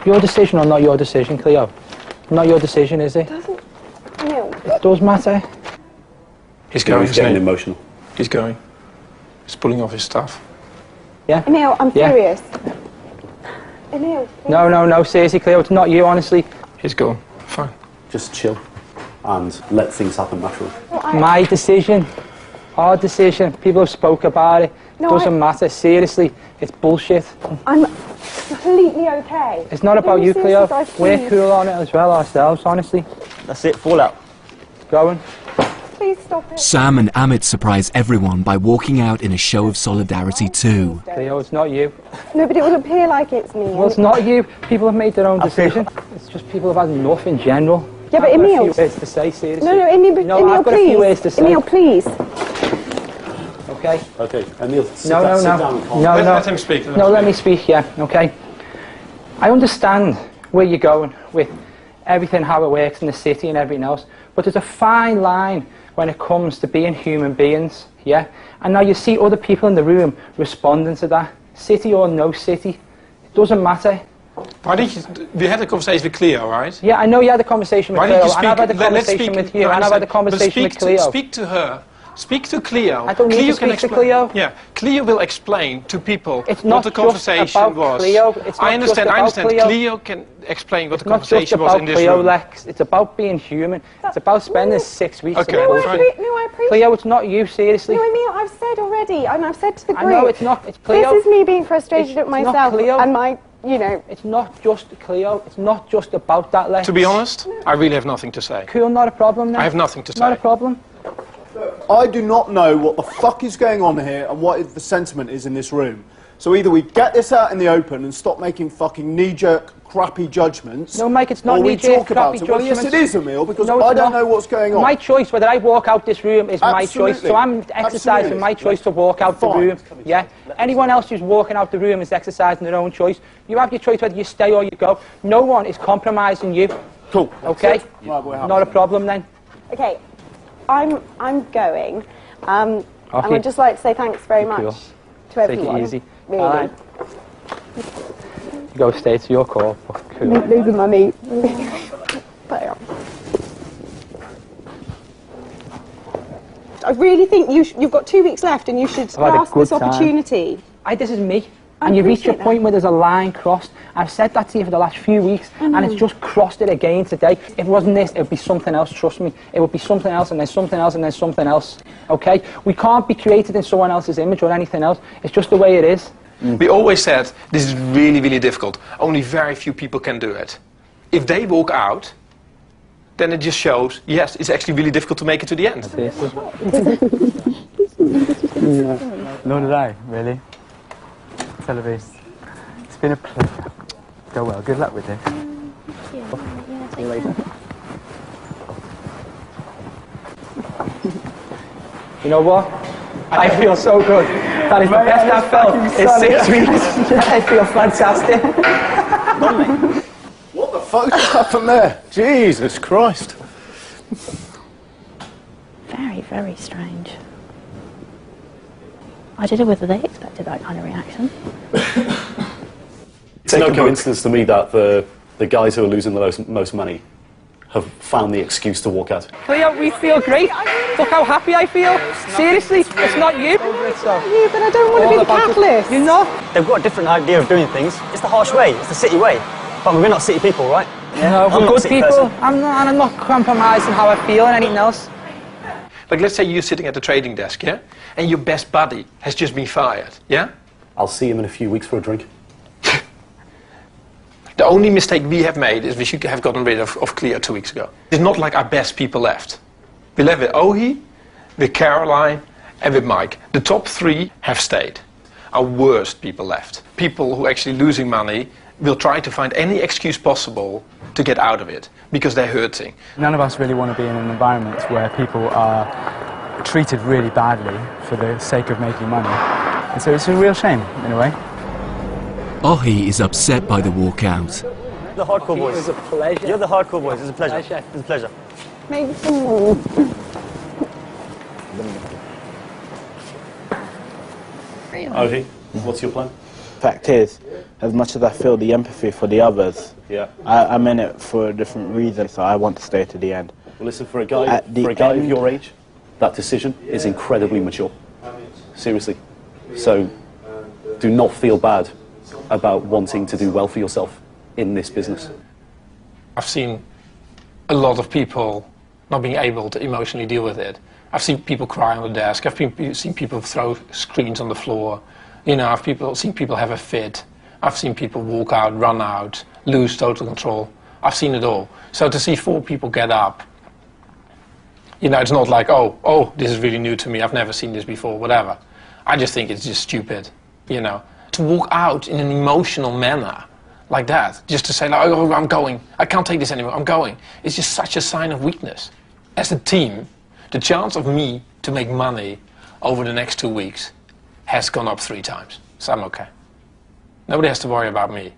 Your decision or not your decision, Cleo? Not your decision, is it? It does matter. He's going, he's getting emotional. He's going. He's pulling off his stuff. Yeah? Emil, I'm Yeah. furious. Emil. No, seriously, Cleo, it's not you, honestly. He's gone. Fine. Just chill and let things happen naturally. My decision. Our decision. People have spoke about it. No, Doesn't matter. Seriously, it's bullshit. I'm completely okay. It's not about Can you, Cleo. guys, We're please? cool on it as well ourselves, honestly. That's it, fallout. Going. Please stop it. Sam and Amit surprise everyone by walking out in a show of solidarity too. Cleo, it's not you. No, but it will appear like it's me. Well, it's not you. People have made their own decision. It's just people have had enough in general. Yeah, but I've got a Emil. few words to say, seriously. No, Emil, No, Emil, I've got please. a few words to say. Emil, please. Okay. Okay, Emil, sit No. down and calm No, down. Let him speak. No, let me speak, yeah, okay. I understand where you're going with everything, how it works in the city and everything else, but there's a fine line when it comes to being human beings, yeah? And now you see other people in the room responding to that, city or no city, it doesn't matter. Why did you... We had a conversation with Cleo, right? Yeah, I know you had a conversation with Why Cleo, did you speak... and I've had a let's conversation speak, with you, no, and I've had a but conversation with Cleo. Speak to her. Speak to Cleo. I don't need to speak to Cleo. Yeah, Cleo will explain to people It's what not the just conversation about was. Cleo. It's not I understand. just about Cleo. Cleo can explain what the Not just conversation was about in this Cleo, room. Lex. It's about being human. It's about spending 6 weeks Okay, in no, bullshit. I appreciate Cleo, it's not you, seriously. No, Emil, I've said already, and I've said to the I group. know it's not. It's Cleo. This is me being frustrated at It's not myself Cleo. and my, It's not just Cleo. It's not just about that, Lex. To be honest, I really have nothing to say. Cool, not a problem then. I have nothing to say. Not a problem. I do not know what the fuck is going on here and what the sentiment is in this room. So either we get this out in the open and stop making fucking knee-jerk, crappy judgments. No, Mike, it's not or we knee-jerk, talk about crappy it. Well, yes, it judgments. is, Emil, because No, it's I don't not. know what's going on. My choice, whether I walk out this room, is my Absolutely. choice. So I'm exercising Absolutely. my choice to walk out the Fine. room. Yeah. Anyone else who's walking out the room is exercising their own choice. You have your choice whether you stay or you go. No one is compromising you. Cool. Okay. Right, we're happy. Not a problem then. Okay, I'm going. And Okay. I'd just like to say thanks very much Cool. to Take everyone. it easy. Really. All right. You go stay, it's your call. Cool. Leave the money. Bye. really think you've got 2 weeks left and you should grasp this opportunity. This is me. And you reach a point where there's a line crossed. I've said that to you for the last few weeks, and it's just crossed it again today. If it wasn't this, it would be something else, trust me. It would be something else, and then something else, and then something else. Okay? We can't be created in someone else's image or anything else. It's just the way it is. We always said, this is really, really difficult. Only very few people can do it. If they walk out, then it just shows, yes, it's actually really difficult to make it to the end. Nor did I, really. Televis. It's been a pleasure. Go well. Good luck with this. See you later. You know what? I feel so good. That is the best I've felt in 6 weeks. I feel fantastic. What the fuck just happened there? Jesus Christ. Very, very strange. I don't know whether they expected that kind of reaction. It's no coincidence to me that the guys who are losing the most money have found the excuse to walk out. Cleo, we feel great. Look how happy I feel. Seriously, it's not you. Yeah, but I don't want to be the catalyst. You know? They've got a different idea of doing things. It's the harsh way. It's the city way. But we're not city people, right? No, we're good people. I'm not compromising how I feel and anything else. Like, let's say you're sitting at the trading desk, yeah? And your best buddy has just been fired, yeah? I'll see him in a few weeks for a drink. The only mistake we have made is we should have gotten rid of Cleo 2 weeks ago. It's not like our best people left. We left with Ohi, with Caroline, and with Mike. The top 3 have stayed. Our worst people left. People who are actually losing money will try to find any excuse possible to get out of it, because they're hurting. None of us really want to be in an environment where people are treated really badly for the sake of making money. And so it's a real shame, in a way. Ohi is upset by the walkout. The hardcore boys. It was a pleasure. You're the hardcore boys. It's a pleasure. It's a pleasure. Ohi, what's your plan? Fact is, as much as I feel the empathy for the others, I'm in it for a different reason, so I want to stay to the end. Well, listen, for a guy of your age, that decision is incredibly mature. Seriously. So, do not feel bad about wanting to do well for yourself in this business. I've seen a lot of people not being able to emotionally deal with it. I've seen people cry on the desk. I've seen people throw screens on the floor. You know, I've seen people have a fit. I've seen people walk out, run out, lose total control. I've seen it all. So to see 4 people get up, you know, it's not like, oh, this is really new to me. I've never seen this before, whatever. I just think it's just stupid, you know. To walk out in an emotional manner like that, just to say, like, oh, I'm going. I can't take this anymore. I'm going. It's just such a sign of weakness. As a team, the chance of me to make money over the next 2 weeks has gone up 3 times. So I'm okay. Nobody has to worry about me.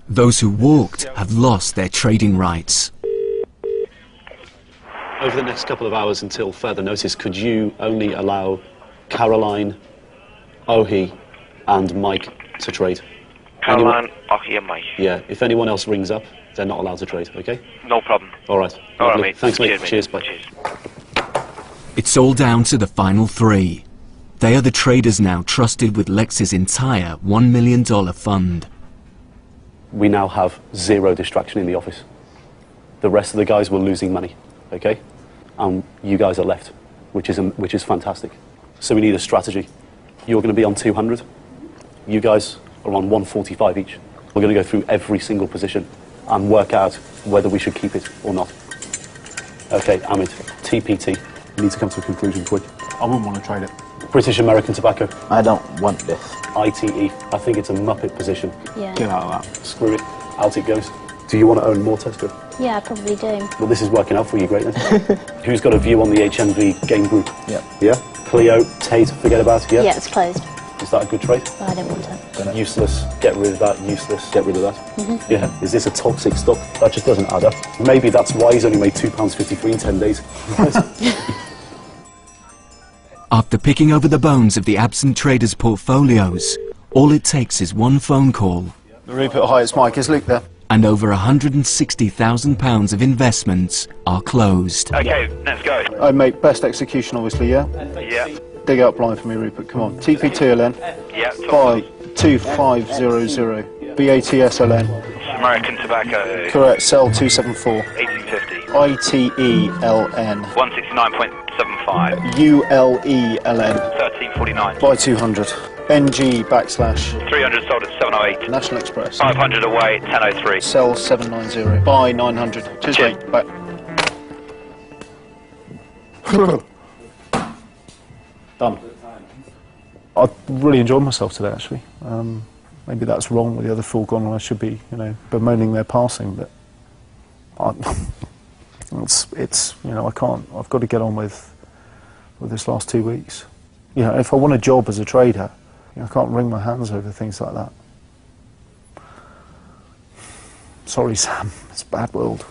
Those who walked have lost their trading rights. Over the next couple of hours until further notice, could you only allow Caroline, Ohi and Mike to trade? Caroline, Ohi and Mike. Yeah, if anyone else rings up, they're not allowed to trade, okay? No problem. All right. All right, mate. Thanks, mate. Cheers, bye. Cheers. It's all down to the final 3. They are the traders now trusted with Lex's entire $1 million fund. We now have 0 distraction in the office. The rest of the guys were losing money, okay? And you guys are left, which is fantastic. So we need a strategy. You're going to be on 200. You guys are on 145 each. We're going to go through every single position and work out whether we should keep it or not. Okay, Amit, TPT. You need to come to a conclusion quick. I wouldn't want to trade it. British American Tobacco. I don't want this. ITE. I think it's a muppet position. Yeah. Get out of that. Screw it. Out it goes. Do you want to own more Tesco? Yeah, I probably do. Well, this is working out for you great then. Who's got a view on the HMV game group? Yep. Yeah? Cleo, Tate, forget about it, yeah? Yeah, it's closed. Is that a good trade? Well, I don't want it. Useless, get rid of that, useless, get rid of that. Mhm. Yeah, is this a toxic stock? That just doesn't add up. Maybe that's why he's only made £2.53 in 10 days. After picking over the bones of the absent traders' portfolios, all it takes is one phone call. Rupert, hi, it's Mike. Is Luke there? and over £160,000 of investments are closed. Okay, let's go. I make best execution, obviously, yeah? Yeah. Dig out blind for me, Rupert, come on. TP2LN. Yeah. Buy 2500. BATSLN. American Tobacco. Correct, sell 274. 1850. ITELN. 169.75. ULELN. 1349. Buy 200. NG backslash. 300 sold at 708. National Express. 500 away, 1003. Sell 790. Buy 900. Cheers, mate. Bye. Done. I really enjoyed myself today, actually. Maybe that's wrong with the other full gone, and I should be, you know, bemoaning their passing, but it's you know, I can't. I've got to get on with this last 2 weeks. You know, if I want a job as a trader, you know, I can't wring my hands over things like that. Sorry, Sam. It's a bad world.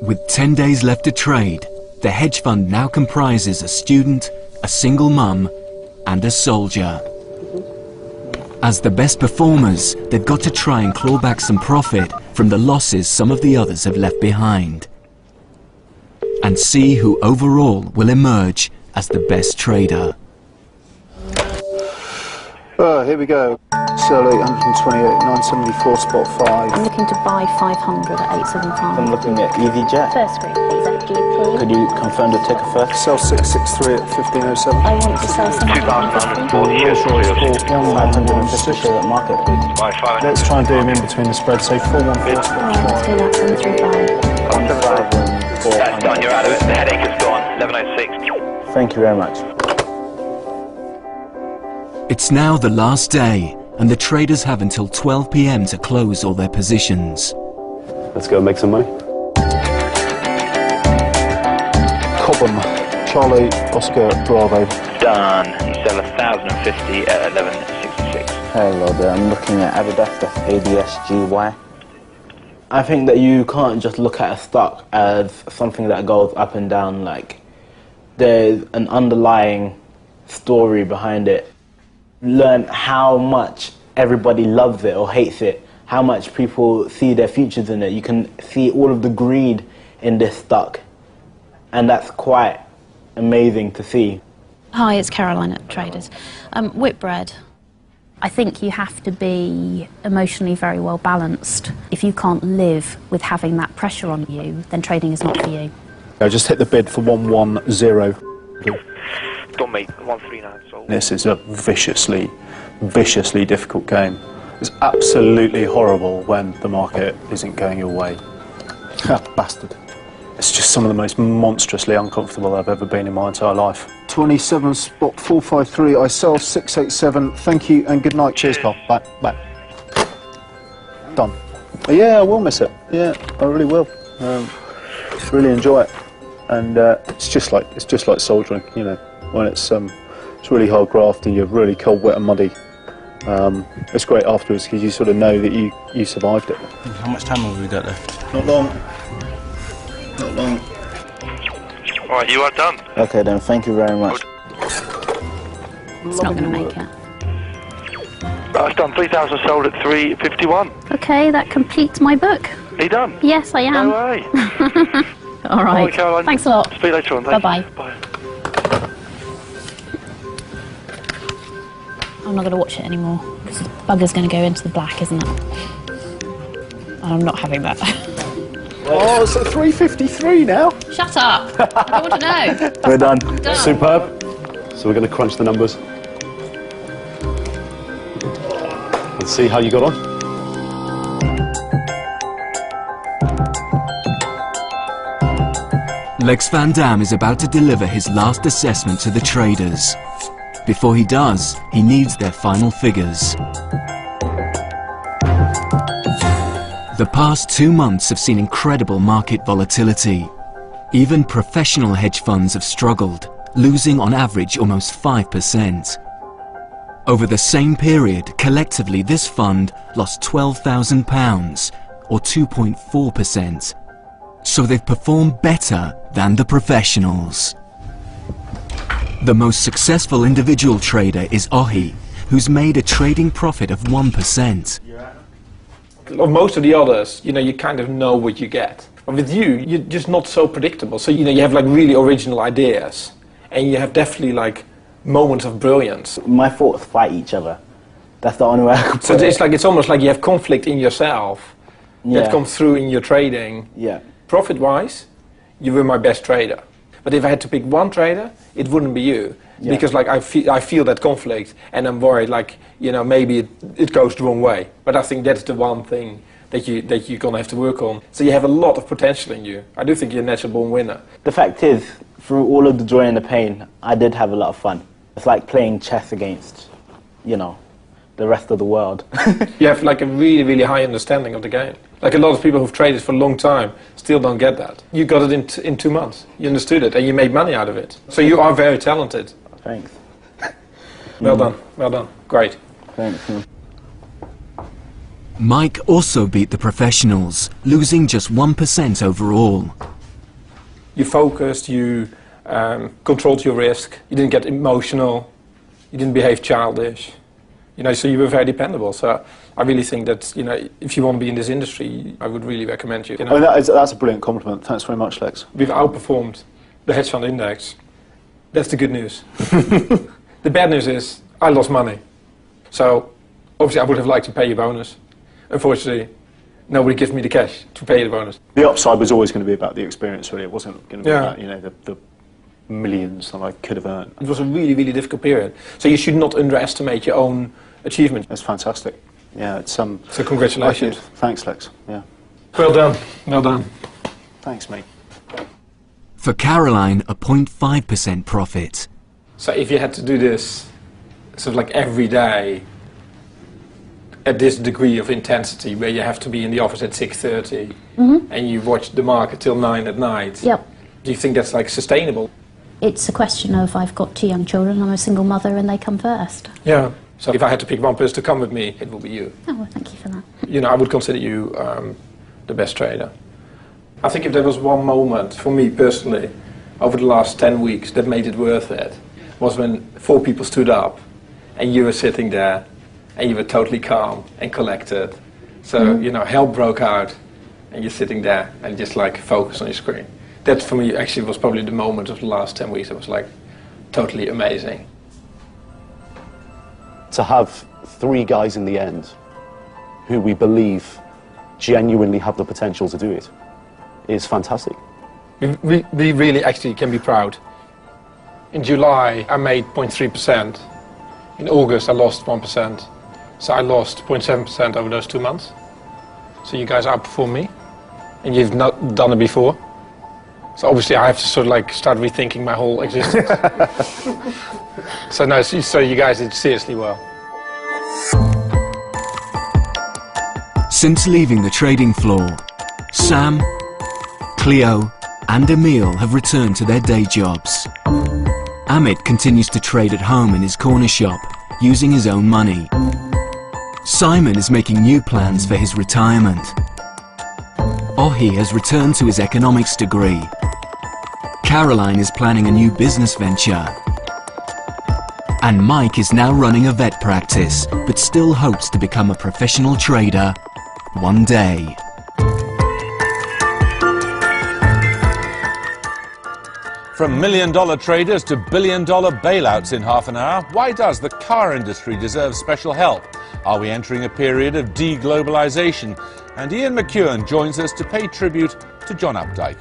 With 10 days left to trade, the hedge fund now comprises a student, a single mum, and a soldier. As the best performers, they've got to try and claw back some profit from the losses some of the others have left behind, and see who overall will emerge as the best trader. Here we go. Sell 828, 974, spot 5. I'm looking to buy 500 at 875. I'm looking at EasyJet. First group, please, FGP. Could you confirm the ticker first? Sell 663 at 1507. I want to sell something. 2,140 shares. 550 shares at market, please. Buy 500. Let's try and do him in between the spread, say 414. Let's do that, 135. That's done, you're out of it. The headache is gone. 1106. Thank you very much. It's now the last day, and the traders have until 12 PM to close all their positions. Let's go and make some money. Cobham, Charlie, Oscar, Bravo. Done. You sell 1,050 at 1166. Hello there, I'm looking at Adidas, that's ADSGY. I think that you can't just look at a stock as something that goes up and down. Like, there's an underlying story behind it. Learn how much everybody loves it or hates it, how much people see their futures in it. You can see all of the greed in this stock, and that's quite amazing to see. Hi, it's Caroline at Traders. Whitbread. I think you have to be emotionally very well balanced. If you can't live with having that pressure on you, then trading is not for you. I just hit the bid for 110. Don't make 139 sold. This is a viciously difficult game. It's absolutely horrible when the market isn't going your way. Bastard. It's just some of the most monstrously uncomfortable I've ever been in my entire life. 27 spot 453. I sell 687. Thank you and good night. Cheers, Carl. Bye. Bye. Done. Yeah, I will miss it. Yeah, I really will. Really enjoy it. And it's just like soldiering, you know. When it's really hard graft and you're really cold, wet and muddy. It's great afterwards because you sort of know that you survived it. How much time have we got left? Not long. Not long. Alright, you are done. Okay then, thank you very much. It's not going to make it. I've done 3,000 sold at 351. Okay, that completes my book. Are you done? Yes, I am. No way. All right. Caroline. Thanks a lot. Speak later on. Bye-bye. Bye. I'm not going to watch it anymore because the bugger's going to go into the black, isn't it? And I'm not having that. Oh, it's at 353 now. Shut up! I don't want to know. We're done. Done. Superb. So we're going to crunch the numbers. Let's see how you got on. Lex Van Dam is about to deliver his last assessment to the traders. Before he does, he needs their final figures. The past 2 months have seen incredible market volatility. Even professional hedge funds have struggled, losing on average almost 5%. Over the same period, collectively this fund lost £12,000, or 2.4%. So they've performed better than the professionals. The most successful individual trader is Ohi, who's made a trading profit of 1%. Most of the others, you kind of know what you get. But with you, you're just not so predictable. So, you have like really original ideas. And you have definitely like moments of brilliance. My thoughts fight each other. That's the only way I could put it. So it's almost like you have conflict in yourself that comes through in your trading. Yeah. Profit-wise, you were my best trader. But if I had to pick one trader, it wouldn't be you. Yeah. Because like I feel that conflict, and I'm worried like, maybe it goes the wrong way. But I think that's the one thing that you're gonna have to work on. So you have a lot of potential in you. I do think you're a natural born winner. The fact is, through all of the joy and the pain, I did have a lot of fun. It's like playing chess against, the rest of the world. You have like a really, really high understanding of the game. Like a lot of people who've traded for a long time still don't get that. You got it in 2 months. You understood it and you made money out of it. So you are very talented. Thanks. Well done, well done. Great. Thanks. Mike also beat the professionals, losing just 1% overall. You focused, you controlled your risk, you didn't get emotional, you didn't behave childish. So you were very dependable. So I really think that, if you want to be in this industry, I would really recommend you. That's a brilliant compliment. Thanks very much, Lex. We've outperformed the hedge fund index. That's the good news. The bad news is I lost money. So obviously I would have liked to pay you a bonus. Unfortunately, nobody gives me the cash to pay the bonus. The upside was always going to be about the experience, really. It wasn't going to be about, the millions that I could have earned. It was a really, really difficult period. So you should not underestimate your own achievement. It's fantastic. Yeah, it's So congratulations. Thanks, Lex. Yeah. Well done. Well done. Thanks, mate. For Caroline, a 0.5% profit. So if you had to do this sort of like every day at this degree of intensity, where you have to be in the office at 6:30 and you watch the market till 9 at night, Yep. do you think that's like sustainable? It's a question of I've got 2 young children, I'm a single mother, and they come first. Yeah. So if I had to pick one person to come with me, it would be you. Oh, well, thank you for that. I would consider you the best trader. I think if there was one moment, for me personally, over the last 10 weeks that made it worth it, was when 4 people stood up and you were sitting there and you were totally calm and collected. So, hell broke out and you're sitting there and just like focused on your screen. That for me actually was probably the moment of the last 10 weeks. It was like totally amazing. To have 3 guys in the end who we believe genuinely have the potential to do it is fantastic. We really actually can be proud. In July I made 0.3%. In August I lost 1%. So I lost 0.7% over those 2 months. So you guys outperformed me and you've not done it before. So obviously I have to sort of like start rethinking my whole existence. So you guys did seriously well. Since leaving the trading floor, Sam, Cleo and Emil have returned to their day jobs. Amit continues to trade at home in his corner shop, using his own money. Simon is making new plans for his retirement. Ohi has returned to his economics degree. Caroline is planning a new business venture. And Mike is now running a vet practice, but still hopes to become a professional trader one day. From million-dollar traders to billion-dollar bailouts in half an hour, why does the car industry deserve special help? Are we entering a period of deglobalization? And Ian McEwan joins us to pay tribute to John Updike.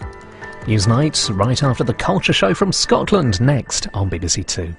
Newsnight, right after the Culture Show from Scotland, next on BBC Two.